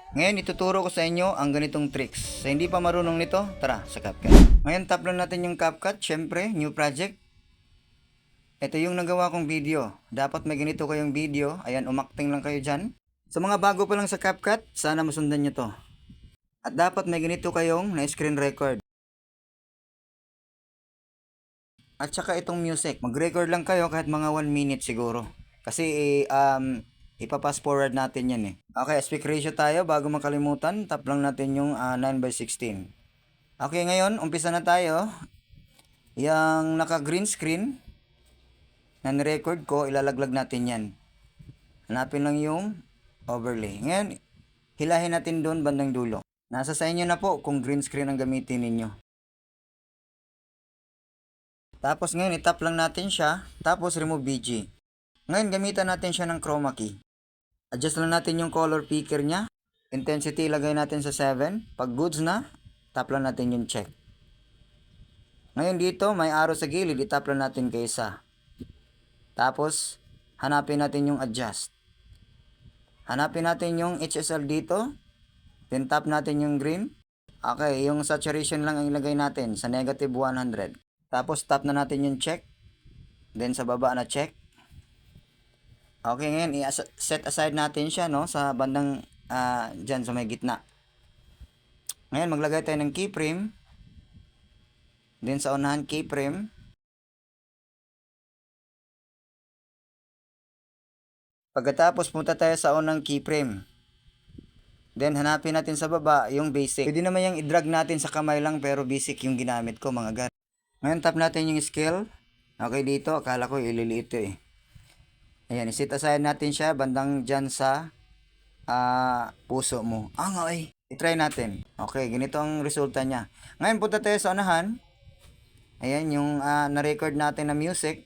Ngayon, ituturo ko sa inyo ang ganitong tricks. Sa hindi pa marunong nito, tara sa CapCut. Ngayon, tap lang natin yung CapCut. Syempre, new project. Ito yung nagawa kong video. Dapat may ganito kayong video. Ayan, umakting lang kayo dyan. Sa mga bago pa lang sa CapCut, sana masundan nyo to. At dapat may ganito kayong na screen record. At saka itong music. Mag-record lang kayo kahit mga 1 minute siguro. Kasi ipapass forward natin yan eh. Okay, aspect ratio tayo. Bago makalimutan, tap lang natin yung 9:16. Okay, ngayon, umpisa na tayo. Yang naka green screen na ni-record ko, ilalaglag natin yan. Hanapin lang yung overlay. Ngayon, hilahin natin doon bandang dulo. Nasa sa inyo na po kung green screen ang gamitin ninyo. Tapos ngayon, itap lang natin siya. Tapos remove BG. Ngayon, gamitan natin siya ng chroma key. Adjust lang natin yung color picker niya. Intensity, ilagay natin sa 7. Pag goods na, tap lang natin yung check. Ngayon dito, may arrow sa gilid, itap lang natin kay isa. Tapos, hanapin natin yung adjust. Hanapin natin yung HSL dito. Then tap natin yung green. Okay, yung saturation lang ang ilagay natin sa negative 100. Tapos tap na natin yung check. Then sa baba na check. Okay, ngayon i-set aside natin siya no sa bandang dyan sa may gitna. Ngayon maglagay tayo ng keyframe. Then sa unahan keyframe. Pagkatapos punta tayo sa unang keyframe. Then hanapin natin sa baba yung basic. Pwede naman yung i-drag natin sa kamay lang pero basic yung ginamit ko mga gar. Ngayon tap natin yung scale. Okay dito, akala ko ililiit ito eh. Ayan, iset aside natin siya bandang dyan sa puso mo. Nga eh. I-try natin. Okay, ganito ang resulta niya. Ngayon punta tayo sa unahan. Ayan yung na-record natin na music.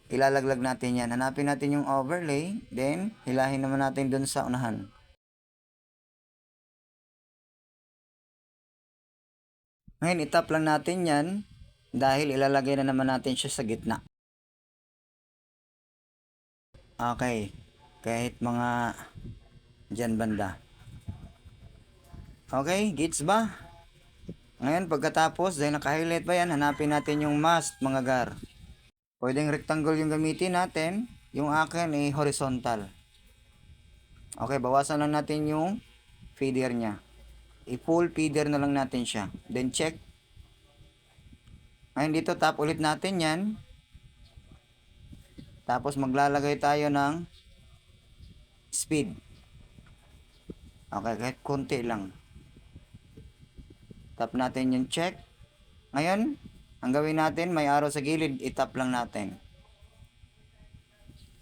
Ilalaglag natin yan. Hanapin natin yung overlay. Then, hilahin naman natin dun sa unahan. Ngayon, itap lang natin yan. Dahil ilalagay na naman natin siya sa gitna. Okay. Kahit mga dyan banda. Okay, gets ba? Ngayon, pagkatapos, dahil naka-highlight pa yan, hanapin natin yung mask, mga gar. Pwedeng rectangle yung gamitin natin. Yung akin ay horizontal. Okay, bawasan lang natin yung feeder niya. I-full feeder na lang natin siya. Then check. Ngayon dito, tap ulit natin yan. Tapos maglalagay tayo ng speed. Okay, kahit konti lang. Tap natin yung check. Ngayon, ang gawin natin, may arrow sa gilid, itap lang natin.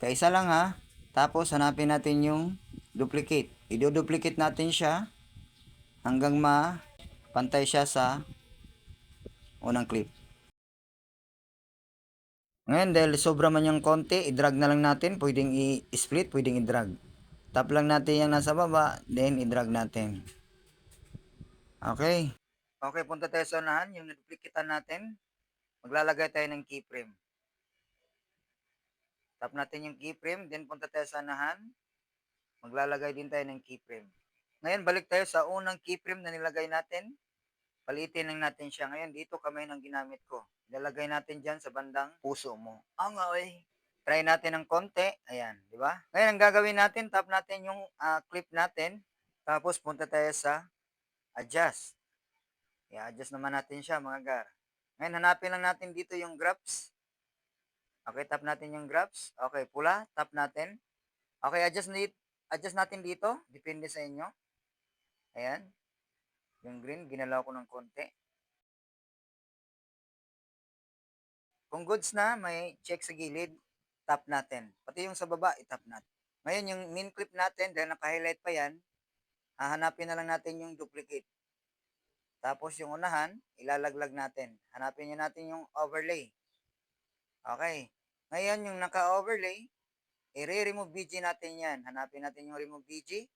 Kaisa lang ha. Tapos hanapin natin yung duplicate. I-duplicate natin siya hanggang pantay siya sa unang clip. Ngayon dahil sobra man yung konti, i-drag na lang natin. Pwedeng i-split, pwedeng i-drag. Tap lang natin yung nasa baba, then i-drag natin. Okay. Okay, punta tayo sa unahan. Yung na-duplicatean natin, maglalagay tayo ng keyframe. Tap natin yung keyframe, then punta tayo sa unahan. Maglalagay din tayo ng keyframe. Ngayon, balik tayo sa unang keyframe na nilagay natin. Palitin lang natin siya. Ngayon, dito kamay ng ginamit ko. Ilalagay natin dyan sa bandang puso mo. Oy. Try natin ng konti. Ayan, di ba? Ngayon, ang gagawin natin, tap natin yung clip natin. Tapos, punta tayo sa adjust. I-adjust naman natin siya, mga gar. Ngayon, hanapin lang natin dito yung graphs. Okay, tap natin yung graphs. Okay, pula, tap natin. Okay, adjust natin dito. Depende sa inyo. Ayan. Yung green, ginalaw ko ng konti. Kung goods na, may check sa gilid, tap natin. Pati yung sa baba, itap natin. Ngayon, yung min clip natin, dahil naka-highlight pa yan, hahanapin na lang natin yung duplicate. Tapos yung unahan, ilalaglag natin. Hanapin nyo natin yung overlay. Okay. Ngayon, yung naka-overlay, i-remove BG natin yan. Hanapin natin yung remove BG.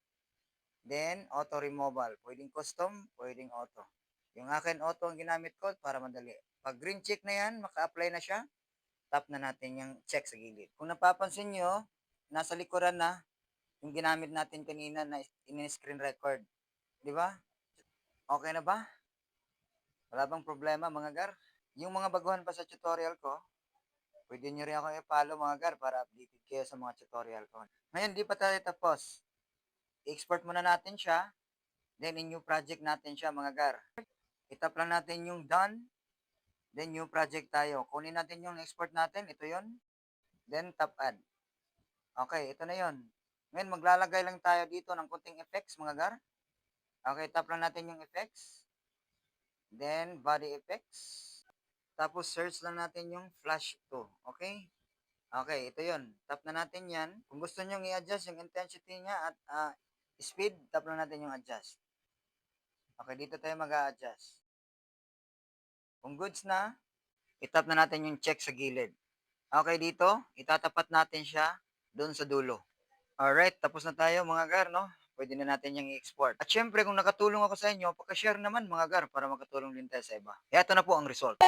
Then, auto removal. Pwedeng custom, pwedeng auto. Yung akin auto ang ginamit ko para madali. Pag green check na yan, maka-apply na siya. Tap na natin yung check sa gilid. Kung napapansin nyo, nasa likuran na, yung ginamit natin kanina na in-screen record. Di ba? Okay na ba? Wala bang problema mga gar? Yung mga baguhan pa sa tutorial ko, pwede nyo rin ako i-follow mga gar para updated kayo sa mga tutorial ko. Ngayon, di pa tayo tapos. I-export muna natin siya. Then, in new project natin siya mga gar. Itap lang natin yung done. Then, new project tayo. Kunin natin yung export natin. Ito yon. Then, tap add. Okay, ito na yon. Ngayon, maglalagay lang tayo dito ng kunting effects mga gar. Okay, tap lang natin yung effects. Then, body effects. Tapos, search lang natin yung flash to. Okay? Okay, ito yon. Tap na natin yan. Kung gusto nyo i-adjust yung intensity niya at speed, tap lang natin yung adjust. Okay, dito tayo mag-a-adjust. Kung goods na, itap na natin yung check sa gilid. Okay, dito, itatapat natin siya doon sa dulo. Alright, tapos na tayo mga gar, no? Pwede na natin yung i-export. At syempre, kung nakatulong ako sa inyo, paka-share naman mga gar para makatulong din tayo sa iba. Ito na po ang result.